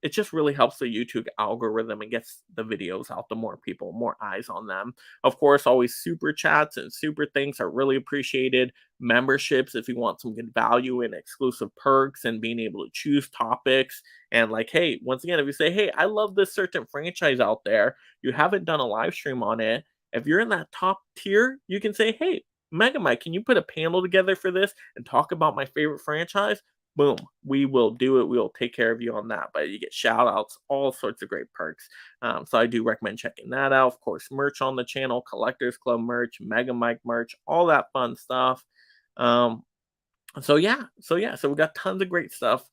It just really helps the YouTube algorithm and gets the videos out to more people, more eyes on them. Of course, always super chats and super thanks are really appreciated. Memberships, if you want some good value and exclusive perks and being able to choose topics. And like, hey, once again, if you say, hey, I love this certain franchise out there, you haven't done a live stream on it. If you're in that top tier, you can say, hey, Mega Mike, can you put a panel together for this and talk about my favorite franchise? Boom, we will do it. We will take care of you on that. But you get shout outs, all sorts of great perks. So I do recommend checking that out. Of course, merch on the channel, Collectors Club merch, Mega Mike merch, all that fun stuff. Um, so we got tons of great stuff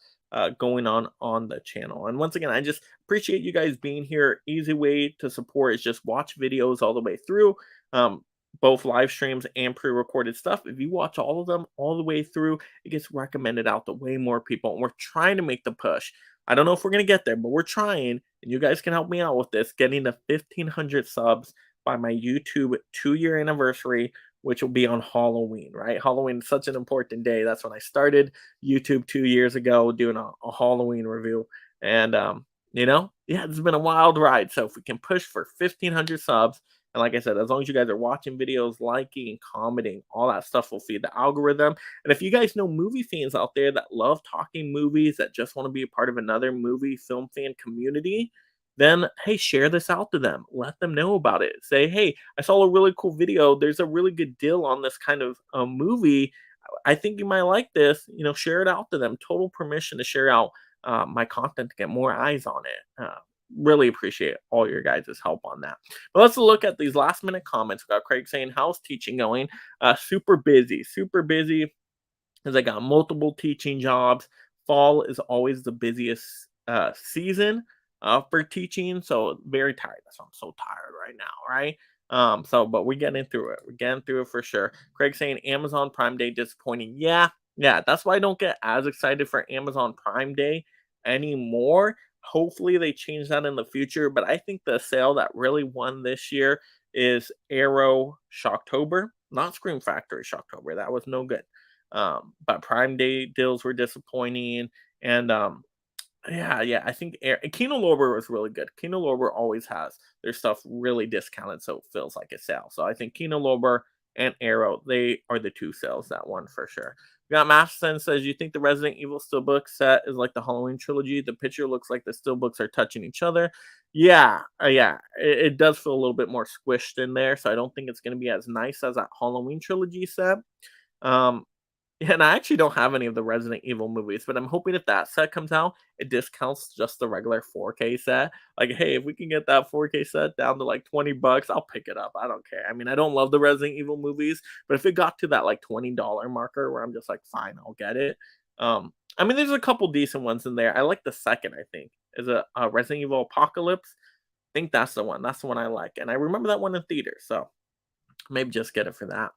going on the channel. And once again, I just appreciate you guys being here. Easy way to support is just watch videos all the way through. Um, both live streams and pre-recorded stuff. If you watch all of them all the way through, it gets recommended out to way more people. And we're trying to make the push. I don't know if we're gonna get there, but we're trying, and you guys can help me out with this, getting to 1,500 subs by my YouTube 2-year anniversary, which will be on Halloween, right? Halloween is such an important day. That's when I started YouTube 2 years ago, doing a Halloween review. And yeah, it's been a wild ride. So if we can push for 1,500 subs, and like I said, as long as you guys are watching videos, liking, commenting, all that stuff will feed the algorithm. And if you guys know movie fans out there that love talking movies, that just want to be a part of another movie film fan community, then hey, share this out to them. Let them know about it. Say, hey, I saw a really cool video. There's a really good deal on this kind of movie. I think you might like this. Share it out to them. Total permission to share out my content to get more eyes on it. Really appreciate all your guys' help on that. But let's look at these last minute comments. We got Craig saying, how's teaching going? Super busy because I got multiple teaching jobs. Fall is always the busiest season for teaching, so very tired. That's why I'm so tired right now, right? But we're getting through it. We're getting through it for sure. Craig saying Amazon Prime Day disappointing. Yeah, Yeah, that's why I don't get as excited for Amazon Prime Day anymore. Hopefully they change that in the future, but I think the sale that really won this year is Arrow Shocktober, not Scream Factory Shocktober. That was no good. But Prime Day deals were disappointing, and yeah, I think Kino Lorber was really good. Kino Lorber always has their stuff really discounted, so it feels like a sale. So I think Kino Lorber and Arrow, they are the two sales that one for sure. We got Matheson says, you think the Resident Evil Steelbook set is like the Halloween trilogy? The picture looks like the Steelbooks are touching each other. Yeah, it does feel a little bit more squished in there, so I don't think it's going to be as nice as that Halloween trilogy set. Um, yeah, and I actually don't have any of the Resident Evil movies, but I'm hoping if that set comes out, it discounts just the regular 4K set. Like, hey, if we can get that 4K set down to like 20 bucks, I'll pick it up. I don't care. I mean, I don't love the Resident Evil movies, but if it got to that like $20 marker where I'm just like, fine, I'll get it. I mean, there's a couple decent ones in there. I like the second, I think, is a Resident Evil Apocalypse. I think that's the one. That's the one I like. And I remember that one in theater. So maybe just get it for that.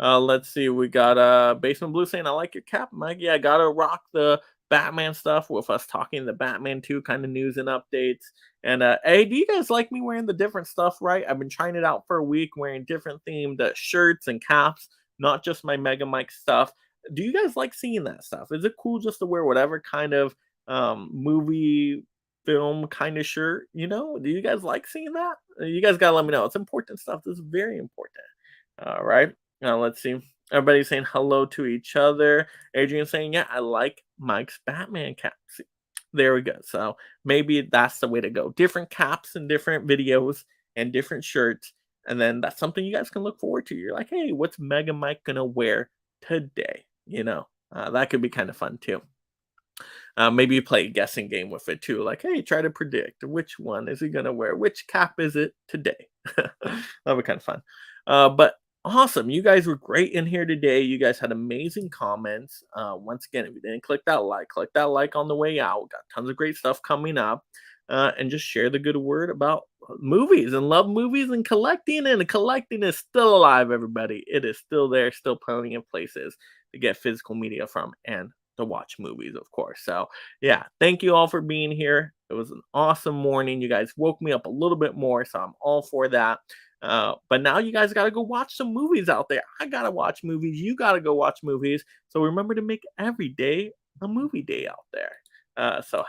Let's see. We got Basement Blue saying, "I like your cap, Mike. Yeah, I gotta rock the Batman stuff with us talking the Batman 2 kind of news and updates." And hey, do you guys like me wearing the different stuff? Right, I've been trying it out for a week, wearing different themed shirts and caps, not just my Mega Mike stuff. Do you guys like seeing that stuff? Is it cool just to wear whatever kind of movie film kind of shirt? Do you guys like seeing that? You guys gotta let me know. It's important stuff. This is very important. All right. Now let's see. Everybody's saying hello to each other. Adrian saying, "Yeah, I like Mike's Batman cap." See, there we go. So maybe that's the way to go. Different caps and different videos and different shirts. And then that's something you guys can look forward to. You're like, hey, what's Mega Mike gonna wear today? That could be kind of fun too. Maybe you play a guessing game with it too. Like, hey, try to predict which one is he gonna wear? Which cap is it today? That'll be kind of fun. But awesome, you guys were great in here today. You guys had amazing comments. Once again, if you didn't click that like on the way out. Got tons of great stuff coming up. And just share the good word about movies and love movies and collecting. And collecting is still alive, everybody. It is still there, still plenty of places to get physical media from and to watch movies, of course. So, yeah, thank you all for being here. It was an awesome morning. You guys woke me up a little bit more, so I'm all for that. But now you guys got to go watch some movies out there. I got to watch movies. You got to go watch movies. So remember to make every day a movie day out there. So